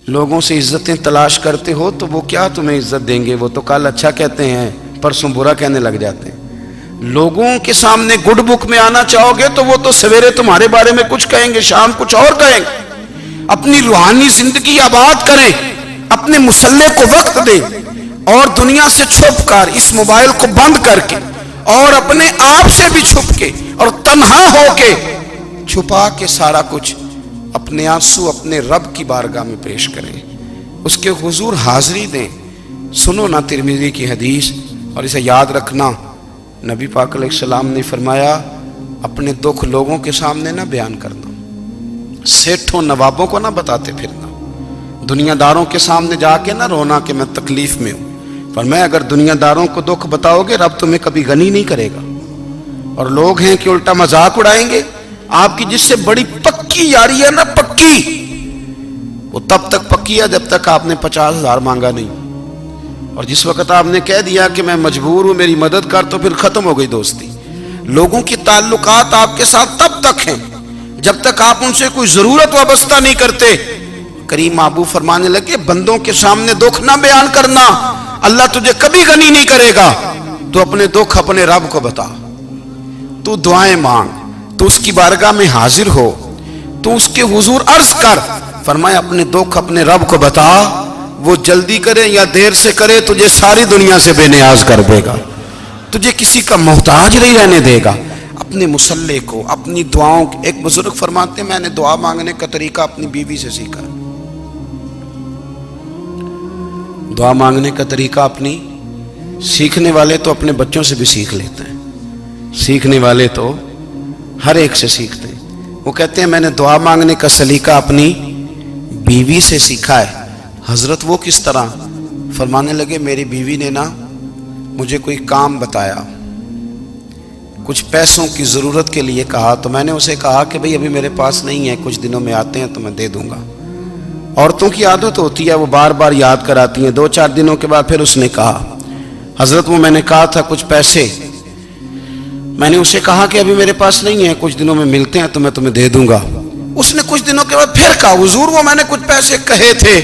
لوگوں سے عزتیں تلاش کرتے ہو تو وہ کیا تمہیں عزت دیں گے؟ وہ تو کل اچھا کہتے ہیں، پرسوں برا کہنے لگ جاتے ہیں۔ لوگوں کے سامنے گڈ بک میں آنا چاہو گے تو وہ تو سویرے تمہارے بارے میں کچھ کہیں گے، شام کچھ اور کہیں گے۔ اپنی روحانی زندگی آباد کریں، اپنے مسلح کو وقت دیں، اور دنیا سے چھپ کر اس موبائل کو بند کر کے اور اپنے آپ سے بھی چھپ کے اور تنہا ہو کے چھپا کے سارا کچھ اپنے آنسو اپنے رب کی بارگاہ میں پیش کریں، اس کے حضور حاضری دیں۔ سنو نا ترمذی کی حدیث، اور اسے یاد رکھنا، نبی پاک علیہ السلام نے فرمایا اپنے دکھ لوگوں کے سامنے نہ بیان کرنا، سیٹھوں نوابوں کو نہ بتاتے پھرنا، دنیا داروں کے سامنے جا کے نہ رونا کہ میں تکلیف میں ہوں۔ فرمایا اگر دنیا داروں کو دکھ بتاؤ گے رب تمہیں کبھی غنی نہیں کرے گا۔ اور لوگ ہیں کہ الٹا مذاق اڑائیں گے آپ کی، جس سے بڑی پکی یاری ہے نا، پکی، وہ تب تک پکی ہے جب تک آپ نے 50,000 مانگا نہیں، اور جس وقت آپ نے کہہ دیا کہ میں مجبور ہوں میری مدد کر، تو پھر ختم ہو گئی دوستی۔ لوگوں کی تعلقات آپ کے ساتھ تب تک ہیں جب تک آپ ان سے کوئی ضرورت وابستہ نہیں کرتے۔ کریم محبوب فرمانے لگے بندوں کے سامنے دکھ نہ بیان کرنا، اللہ تجھے کبھی غنی نہیں کرے گا۔ تو اپنے دکھ اپنے رب کو بتا، تو دعائیں مانگ، تو اس کی بارگاہ میں حاضر ہو، تو اس کے حضور عرض کر۔ فرمایا اپنے دکھ اپنے رب کو بتا، وہ جلدی کرے یا دیر سے کرے تجھے ساری دنیا سے بے نیاز کر دے گا، تجھے کسی کا محتاج نہیں رہنے دے گا۔ اپنے مسلح کو، اپنی دعاؤں، ایک بزرگ فرماتے ہیں میں نے دعا مانگنے کا طریقہ اپنی بیوی سے سیکھا، دعا مانگنے کا طریقہ اپنی، سیکھنے والے تو اپنے بچوں سے بھی سیکھ لیتے ہیں، سیکھنے والے تو ہر ایک سے سیکھتے ہیں۔ وہ کہتے ہیں میں نے دعا مانگنے کا سلیقہ اپنی بیوی سے سیکھا ہے۔ حضرت وہ کس طرح؟ فرمانے لگے میری بیوی نے نا مجھے کوئی کام بتایا، کچھ پیسوں کی ضرورت کے لیے کہا، تو میں نے اسے کہا کہ بھئی ابھی میرے پاس نہیں ہے، کچھ دنوں میں آتے ہیں تو میں دے دوں گا۔ عورتوں کی عادت ہوتی ہے وہ بار بار یاد کراتی ہیں، 2-4 دنوں کے بعد پھر اس نے کہا حضرت وہ میں نے کہا تھا کچھ پیسے، میں نے اسے کہا کہ ابھی میرے پاس نہیں ہے، کچھ دنوں میں ملتے ہیں تو میں تمہیں دے دوں گا۔ اس نے کچھ دنوں کے بعد پھر کہا حضور وہ میں نے کچھ پیسے کہے تھے۔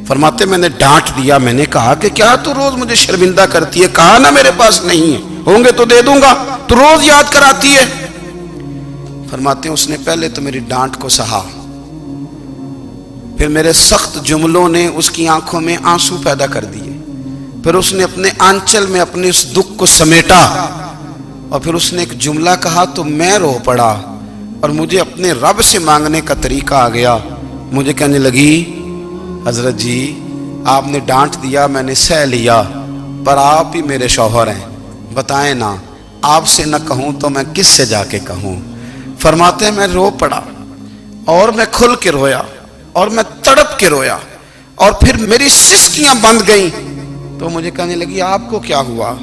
فرماتے میں نے ڈانٹ دیا، میں نے کہا کہ کیا تو روز مجھے شرمندہ کرتی ہے، کہا نا میرے پاس نہیں ہے، ہوں گے تو دے دوں گا، تو روز یاد کراتی ہے۔ فرماتے ہیں اس نے پہلے تو میری ڈانٹ کو سہا، پھر میرے سخت جملوں نے اس کی آنکھوں میں آنسو پیدا کر دیے، پھر اس نے اپنے آنچل میں اپنے اس دکھ کو سمیٹا، اور پھر اس نے ایک جملہ کہا تو میں رو پڑا، اور مجھے اپنے رب سے مانگنے کا طریقہ آ گیا۔ مجھے کہنے لگی حضرت جی آپ نے ڈانٹ دیا میں نے سہ لیا، پر آپ ہی میرے شوہر ہیں، بتائیں نا آپ سے نہ کہوں تو میں کس سے جا کے کہوں۔ فرماتے ہیں میں رو پڑا، اور میں کھل کے رویا، اور میں تڑپ کے رویا، اور پھر میری سسکیاں بند گئیں۔ تو مجھے کہنے لگی آپ کو کیا ہوا؟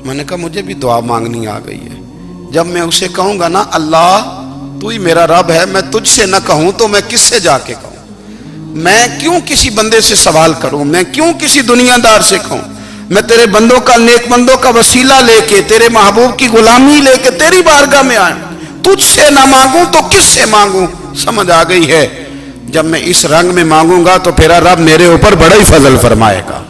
میں نے کہا مجھے بھی دعا مانگنی آ گئی ہے، جب میں اسے کہوں گا نا اللہ تو ہی میرا رب ہے، میں تجھ سے نہ کہوں تو میں کس سے جا کے کہوں؟ میں کیوں کسی بندے سے سوال کروں؟ میں کیوں کسی دنیا دار سے کہوں؟ میں تیرے بندوں کا، نیک بندوں کا وسیلہ لے کے، تیرے محبوب کی غلامی لے کے تیری بارگاہ میں آیا، تجھ سے نہ مانگوں تو کس سے مانگوں؟ سمجھ آ گئی ہے؟ جب میں اس رنگ میں مانگوں گا تو پھر رب میرے اوپر بڑا ہی فضل فرمائے گا،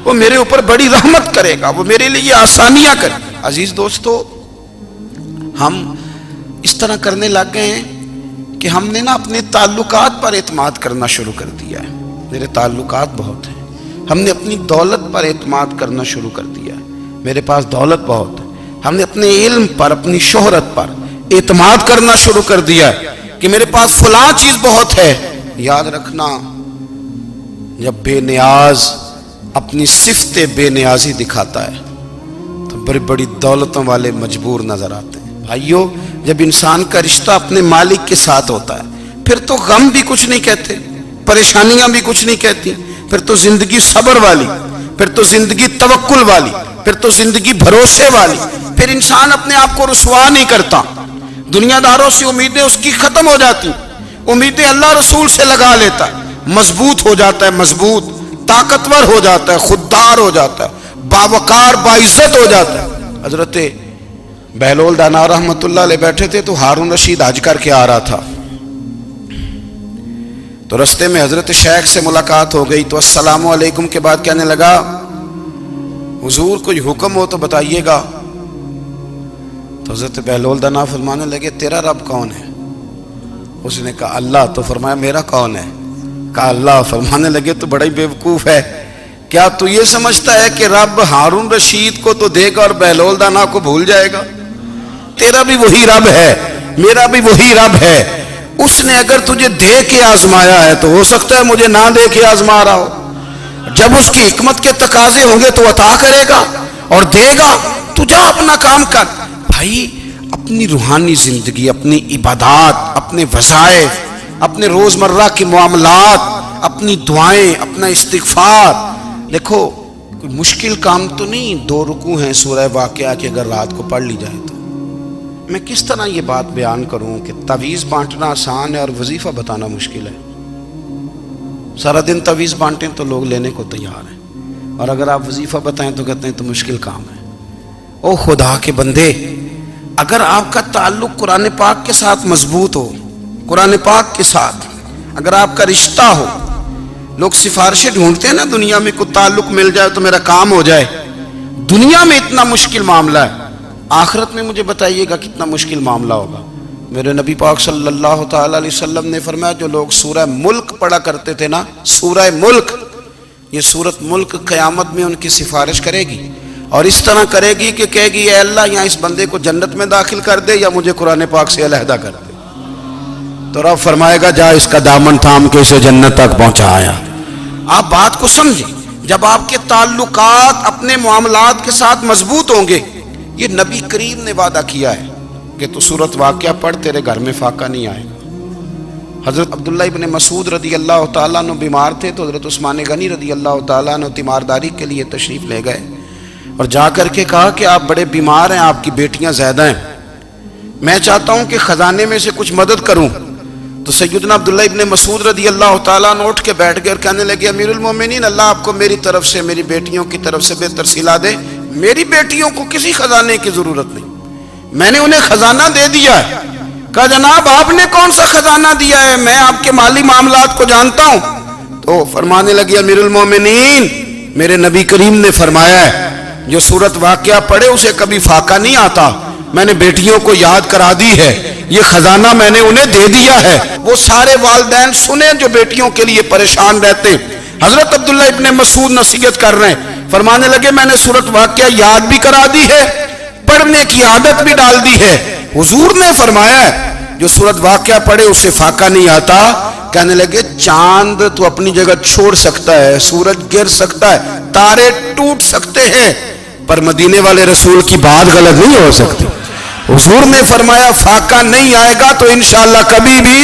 وہ میرے اوپر بڑی رحمت کرے گا، وہ میرے لیے آسانیاں کرے گا۔ عزیز دوستو، ہم اس طرح کرنے لگ گئے ہیں کہ ہم نے نا اپنے تعلقات پر اعتماد کرنا شروع کر دیا ہے۔ میرے تعلقات بہت ہیں، ہم نے اپنی دولت پر اعتماد کرنا شروع کر دیا ہے، میرے پاس دولت بہت ہے۔ ہم نے اپنے علم پر، اپنی شہرت پر اعتماد کرنا شروع کر دیا ہے کہ میرے پاس فلاں چیز بہت ہے۔ یاد رکھنا جب بے نیاز اپنی صفت بے نیازی دکھاتا ہے تو بڑی بڑی دولتوں والے مجبور نظر آتے ہیں۔ بھائیو جب انسان کا رشتہ اپنے مالک کے ساتھ ہوتا ہے پھر تو غم بھی کچھ نہیں کہتے، پریشانیاں بھی کچھ نہیں کہتی، پھر تو زندگی صبر والی، پھر تو زندگی توکل والی، پھر تو زندگی بھروسے والی، پھر انسان اپنے آپ کو رسوا نہیں کرتا۔ دنیا داروں سے امیدیں اس کی ختم ہو جاتی، امیدیں اللہ رسول سے لگا لیتا ہے، مضبوط ہو جاتا ہے، مضبوط، طاقتور ہو جاتا ہے، خوددار ہو جاتا ہے، باوقار باعزت ہو جاتا ہے۔ حضرت بہلول دانا رحمت اللہ علیہ بیٹھے تھے تو ہارون رشید حج کر کے آ رہا تھا، تو رستے میں حضرت شیخ سے ملاقات ہو گئی تو السلام علیکم کے بعد کہنے لگا حضور کوئی حکم ہو تو بتائیے گا. تو حضرت بہلول دانا فرمانے لگے تیرا رب کون ہے؟ اس نے کہا اللہ. تو فرمایا میرا کون ہے؟ کہا اللہ. فرمانے لگے تو بڑا ہی بیوقوف ہے، کیا تو یہ سمجھتا ہے کہ رب ہارون رشید کو تو دے گا اور بہلول دانا کو بھول جائے گا؟ تیرا بھی وہی رب ہے، میرا بھی وہی رب ہے. اس نے اگر تجھے دے کے آزمایا ہے تو ہو سکتا ہے مجھے نہ دے کے آزما رہا ہو. جب اس کی حکمت کے تقاضے ہوں گے تو عطا کرے گا اور دے گا. تو جا اپنا کام کر. بھائی اپنی روحانی زندگی، اپنی عبادات، اپنے وظائف، اپنے روزمرہ کے معاملات، اپنی دعائیں، اپنا استغفار. دیکھو کوئی مشکل کام تو نہیں 2 رکوع ہیں سورہ واقعہ کی اگر رات کو پڑھ لی جائے تو. میں کس طرح یہ بات بیان کروں کہ تعویذ بانٹنا آسان ہے اور وظیفہ بتانا مشکل ہے. سارا دن تعویذ بانٹیں تو لوگ لینے کو تیار ہیں، اور اگر آپ وظیفہ بتائیں تو کہتے ہیں تو مشکل کام ہے. او خدا کے بندے، اگر آپ کا تعلق قرآن پاک کے ساتھ مضبوط ہو، قرآن پاک کے ساتھ اگر آپ کا رشتہ ہو، لوگ سفارشیں ڈھونڈتے ہیں نا دنیا میں، کوئی تعلق مل جائے تو میرا کام ہو جائے. دنیا میں اتنا مشکل معاملہ ہے، آخرت میں مجھے بتائیے گا کتنا مشکل معاملہ ہوگا. میرے نبی پاک صلی اللہ تعالی علیہ وسلم نے فرمایا جو لوگ سورہ ملک پڑھا کرتے تھے نا، سورہ ملک، یہ سورت ملک قیامت میں ان کی سفارش کرے گی، اور اس طرح کرے گی کہ کہے گی اے اللہ یہاں اس بندے کو جنت میں داخل کر دے یا مجھے قرآن پاک سے علیحدہ کر دے. تو رب فرمائے گا جا اس کا دامن تھام کے اسے جنت تک پہنچایا. آپ بات کو سمجھیں، جب آپ کے تعلقات اپنے معاملات کے ساتھ مضبوط ہوں گے، یہ نبی کریم نے وعدہ کیا ہے کہ تو سورت واقعہ پڑھ تیرے گھر میں فاقہ نہیں آئے گا. حضرت عبداللہ ابن مسعود رضی اللہ تعالیٰ عنہ بیمار تھے تو حضرت عثمان غنی رضی اللہ تعالیٰ عنہ تیمارداری کے لیے تشریف لے گئے اور جا کر کے کہا کہ آپ بڑے بیمار ہیں، آپ کی بیٹیاں زیادہ ہیں، میں چاہتا ہوں کہ خزانے میں سے کچھ مدد کروں. تو سیدنا عبداللہ ابن مسعود رضی اللہ تعالیٰ عنہ اٹھ کے بیٹھ گئے اور کہنے لگے امیر المومنین، اللہ آپ کو میری طرف سے، میری بیٹیوں کی طرف سے بہتر صلہ دے. میری بیٹیوں کو کسی خزانے کی ضرورت نہیں، میں نے انہیں خزانہ دے دیا ہے. کہا جناب آپ نے کون سا خزانہ دیا ہے، میں آپ کے مالی معاملات کو جانتا ہوں. تو فرمانے لگے امیر المومنین، میرے نبی کریم نے فرمایا ہے جو سورت واقعہ پڑھے اسے کبھی فاقہ نہیں آتا. میں نے بیٹیوں کو یاد کرا دی ہے، یہ خزانہ میں نے انہیں دے دیا ہے. وہ سارے والدین سنیں جو بیٹیوں کے لیے پریشان رہتے. حضرت عبداللہ ابن مسعود نصیحت کر رہے ہیں، فرمانے لگے میں نے سورت واقعہ یاد بھی کرا دی ہے، پڑھنے کی عادت بھی ڈال دی ہے. حضور نے فرمایا ہے جو سورت واقعہ پڑھے اسے فاقہ نہیں آتا. کہنے لگے چاند تو اپنی جگہ چھوڑ سکتا ہے، سورج گر سکتا ہے، تارے ٹوٹ سکتے ہیں، پر مدینے والے رسول کی بات غلط نہیں ہو سکتی. حضور نے فرمایا فاقہ نہیں آئے گا تو انشاءاللہ کبھی بھی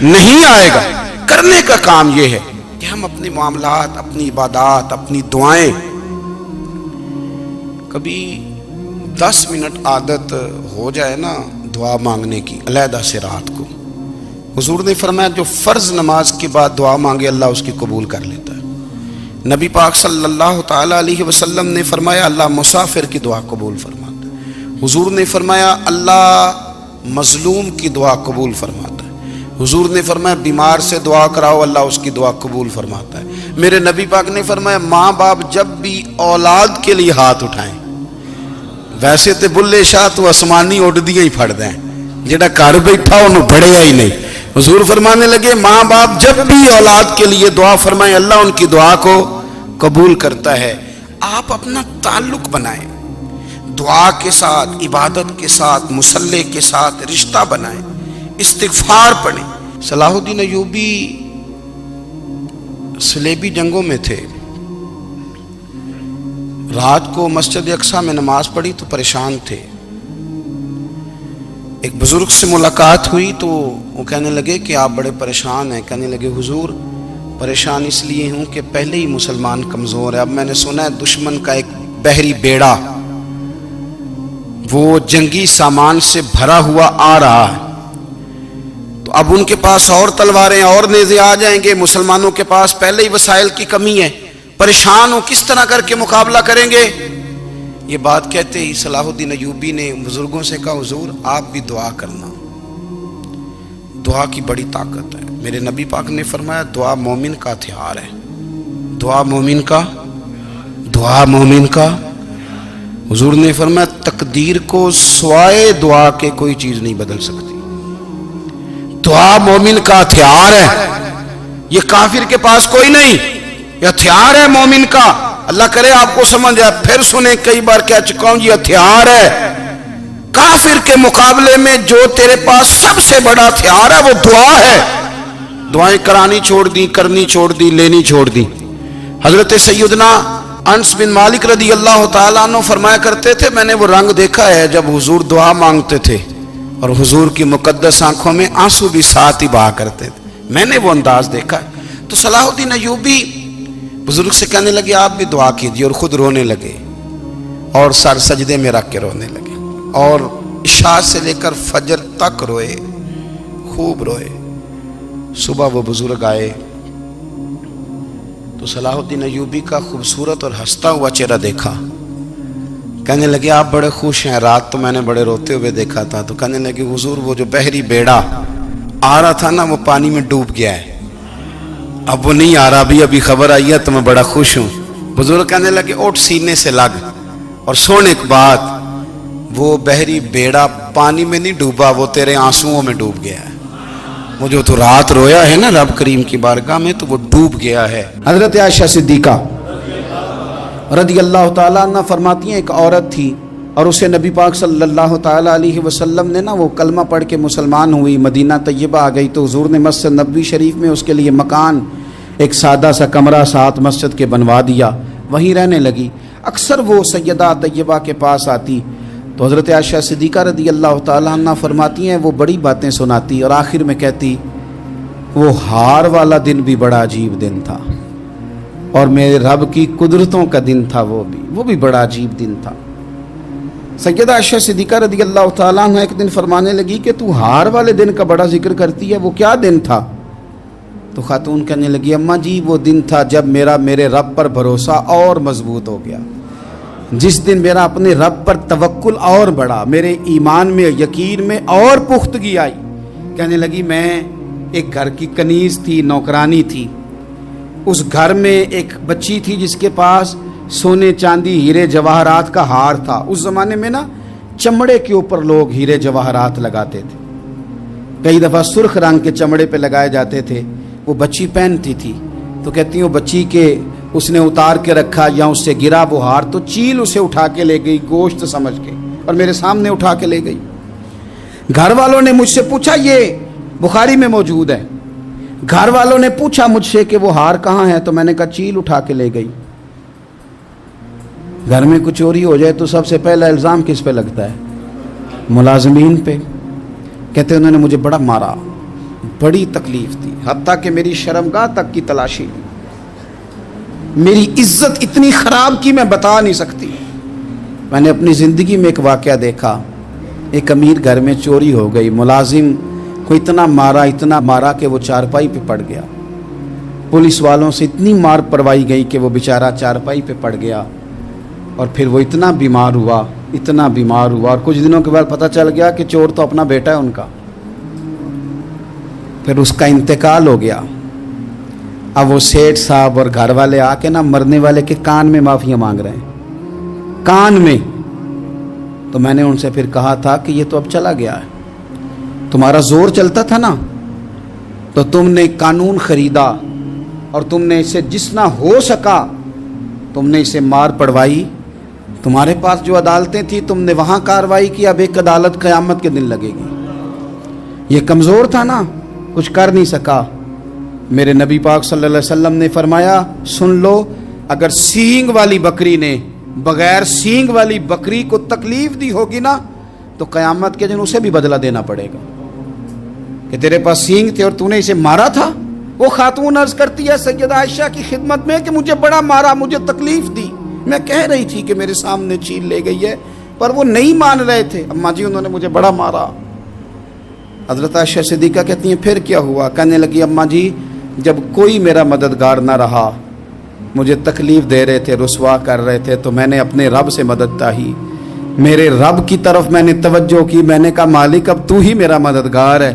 نہیں آئے گا. کرنے کا کام یہ ہے کہ ہم اپنے معاملات، اپنی عبادات، اپنی دعائیں کبھی 10 منٹ عادت ہو جائے نا دعا مانگنے کی علیحدہ سے رات کو. حضور نے فرمایا جو فرض نماز کے بعد دعا مانگے اللہ اس کی قبول کر لیتا ہے. نبی پاک صلی اللہ تعالی علیہ وسلم نے فرمایا اللہ مسافر کی دعا قبول فرماتا ہے. حضور نے فرمایا اللہ مظلوم کی دعا قبول فرماتا ہے. حضور نے فرمایا بیمار سے دعا کراؤ اللہ اس کی دعا قبول فرماتا ہے. میرے نبی پاک نے فرمایا ماں باپ جب بھی اولاد کے لیے ہاتھ اٹھائیں، ویسے تے بلے شاہ تو آسمانی اڈ دیا ہی پھڑ دیں، جڑا گھر بیٹھا انہوں بڑھیا ہی نہیں. حضور فرمانے لگے ماں باپ جب بھی اولاد کے لیے دعا فرمائیں اللہ ان کی دعا کو قبول کرتا ہے. آپ اپنا تعلق بنائیں دعا کے ساتھ، عبادت کے ساتھ، مصلی کے ساتھ رشتہ بنائیں، استغفار پڑھیں. صلاح الدین ایوبی صلیبی جنگوں میں تھے، رات کو مسجد اقصیٰ میں نماز پڑھی تو پریشان تھے. ایک بزرگ سے ملاقات ہوئی تو وہ کہنے لگے کہ آپ بڑے پریشان ہیں. کہنے لگے حضور پریشان اس لیے ہوں کہ پہلے ہی مسلمان کمزور ہے، اب میں نے سنا ہے دشمن کا ایک بحری بیڑا وہ جنگی سامان سے بھرا ہوا آ رہا ہے، تو اب ان کے پاس اور تلواریں اور نیزے آ جائیں گے، مسلمانوں کے پاس پہلے ہی وسائل کی کمی ہے، پریشان ہو کس طرح کر کے مقابلہ کریں گے. یہ بات کہتے ہی صلاح الدین ایوبی نے بزرگوں سے کہا حضور آپ بھی دعا کرنا. دعا کی بڑی طاقت ہے. میرے نبی پاک نے فرمایا دعا مومن کا ہتھیار ہے. دعا مومن کا. حضور نے فرمایا تقدیر کو سوائے دعا کے کوئی چیز نہیں بدل سکتی. دعا مومن کا ہتھیار ہے. یہ کافر کے پاس کوئی نہیں، یہ ہتھیار ہے مومن کا. اللہ کرے آپ کو سمجھ آئے. پھر سنیں، کئی بار کہہ چکا ہوں یہ ہتھیار ہے. کافر کے مقابلے میں جو تیرے پاس سب سے بڑا ہتھیار ہے وہ دعا ہے. دعائیں کرانی چھوڑ دی، کرنی چھوڑ دی، لینی چھوڑ دی. حضرت سیدنا انس بن مالک رضی اللہ تعالیٰ عنہ فرمایا کرتے تھے میں نے وہ رنگ دیکھا ہے جب حضور دعا مانگتے تھے اور حضور کی مقدس آنکھوں میں آنسو بھی ساتھ ہی بہا کرتے تھے. میں نے وہ انداز دیکھا ہے. تو صلاح الدین ایوبی بزرگ سے کہنے لگے آپ بھی دعا کیجیے، اور خود رونے لگے اور سر سجدے میں رکھ کے رونے لگے اور عشاء سے لے کر فجر تک روئے، خوب روئے. صبح وہ بزرگ آئے تو صلاح الدین ایوبی کا خوبصورت اور ہنستا ہوا چہرہ دیکھا. کہنے لگے آپ بڑے خوش ہیں، رات تو میں نے بڑے روتے ہوئے دیکھا تھا. تو کہنے لگے حضور وہ جو بحری بیڑا آ رہا تھا نا وہ پانی میں ڈوب گیا ہے، اب وہ نہیں آ رہا. ابھی خبر آئی ہے تو میں بڑا خوش ہوں. بزرگ کہنے لگے اٹھ سینے سے لگ اور سن ایک بات، وہ بحری بیڑا پانی میں نہیں ڈوبا، وہ تیرے آنسوؤں میں ڈوب گیا ہے. وہ جو تو رات رویا ہے نا رب کریم کی بارگاہ میں تو وہ ڈوب گیا ہے. حضرت عائشہ صدیقہ رضی اللہ تعالیٰ عنہ فرماتی ہیں ایک عورت تھی اور اسے نبی پاک صلی اللہ تعالیٰ علیہ وسلم نے نا وہ کلمہ پڑھ کے مسلمان ہوئی، مدینہ طیبہ آ گئی تو حضور نے مسجد نبوی شریف میں اس کے لیے مکان، ایک سادہ سا کمرہ ساتھ مسجد کے بنوا دیا، وہیں رہنے لگی. اکثر وہ سیدہ طیبہ کے پاس آتی تو حضرت عائشہ صدیقہ رضی اللہ تعالیٰ عنہ فرماتی ہیں وہ بڑی باتیں سناتی اور آخر میں کہتی وہ ہار والا دن بھی بڑا عجیب دن تھا اور میرے رب کی قدرتوں کا دن تھا، وہ بھی بڑا عجیب دن تھا. سیدہ عائشہ صدیقہ رضی اللہ تعالیٰ عنہ ایک دن فرمانے لگی کہ تو ہار والے دن کا بڑا ذکر کرتی ہے، وہ کیا دن تھا؟ تو خاتون کہنے لگی اماں جی وہ دن تھا جب میرے رب پر بھروسہ اور مضبوط ہو گیا، جس دن میرا اپنے رب پر توکل اور بڑھا، میرے ایمان میں یقین میں اور پختگی آئی. کہنے لگی میں ایک گھر کی کنیز تھی، نوکرانی تھی. اس گھر میں ایک بچی تھی جس کے پاس سونے چاندی ہیرے جواہرات کا ہار تھا. اس زمانے میں نا چمڑے کے اوپر لوگ ہیرے جواہرات لگاتے تھے، کئی دفعہ سرخ رنگ کے چمڑے پہ لگائے جاتے تھے. وہ بچی پہنتی تھی تو کہتی ہیں وہ بچی کے اس نے اتار کے رکھا یا اس سے گرا وہ ہار تو چیل اسے اٹھا کے لے گئی گوشت سمجھ کے اور میرے سامنے اٹھا کے لے گئی. گھر والوں نے مجھ سے پوچھا، یہ بخاری میں موجود ہے، گھر والوں نے پوچھا مجھ سے کہ وہ ہار کہاں ہے تو میں نے کہا چیل اٹھا کے لے گئی. گھر میں کچھ چوری ہو جائے تو سب سے پہلا الزام کس پہ لگتا ہے؟ ملازمین پہ. کہتے انہوں نے مجھے بڑا مارا، بڑی تکلیف تھی، حتیٰ کہ میری شرمگاہ تک کی تلاشی لی، میری عزت اتنی خراب کی میں بتا نہیں سکتی. میں نے اپنی زندگی میں ایک واقعہ دیکھا، ایک امیر گھر میں چوری ہو گئی، ملازم کو اتنا مارا کہ وہ چارپائی پہ پڑ گیا. پولیس والوں سے اتنی مار پروائی گئی کہ وہ بیچارہ چارپائی پہ پڑ گیا اور پھر وہ اتنا بیمار ہوا اور کچھ دنوں کے بعد پتہ چل گیا کہ چور تو اپنا بیٹا ہے ان کا. پھر اس کا انتقال ہو گیا. اب وہ سیٹھ صاحب اور گھر والے آ کے نا مرنے والے کے کان میں معافیاں مانگ رہے ہیں، کان میں. تو میں نے ان سے پھر کہا تھا کہ یہ تو اب چلا گیا ہے، تمہارا زور چلتا تھا نا تو تم نے قانون خریدا اور تم نے اسے جتنا ہو سکا تم نے اسے مار پڑوائی. تمہارے پاس جو عدالتیں تھیں تم نے وہاں کارروائی کی، اب ایک عدالت قیامت کے دن لگے گی. یہ کمزور تھا نا، کچھ کر نہیں سکا. میرے نبی پاک صلی اللہ علیہ وسلم نے فرمایا سن لو، اگر سینگ والی بکری نے بغیر سینگ والی بکری کو تکلیف دی ہوگی نا تو قیامت کے دن اسے بھی بدلہ دینا پڑے گا کہ تیرے پاس سینگ تھے اور تو نے اسے مارا تھا. وہ خاتون عرض کرتی ہے سیدہ عائشہ کی خدمت میں کہ مجھے بڑا مارا، مجھے تکلیف دی. میں کہہ رہی تھی کہ میرے سامنے چیل لے گئی ہے پر وہ نہیں مان رہے تھے. اماں جی انہوں نے مجھے بڑا مارا. حضرت عائشہ صدیقہ کہتی ہیں پھر کیا ہوا؟ کہنے لگی اماں جی جب کوئی میرا مددگار نہ رہا، مجھے تکلیف دے رہے تھے، رسوا کر رہے تھے، تو میں نے اپنے رب سے مدد چاہی، میرے رب کی طرف میں نے توجہ کی. میں نے کہا مالک اب تو ہی میرا مددگار ہے،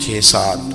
6-7,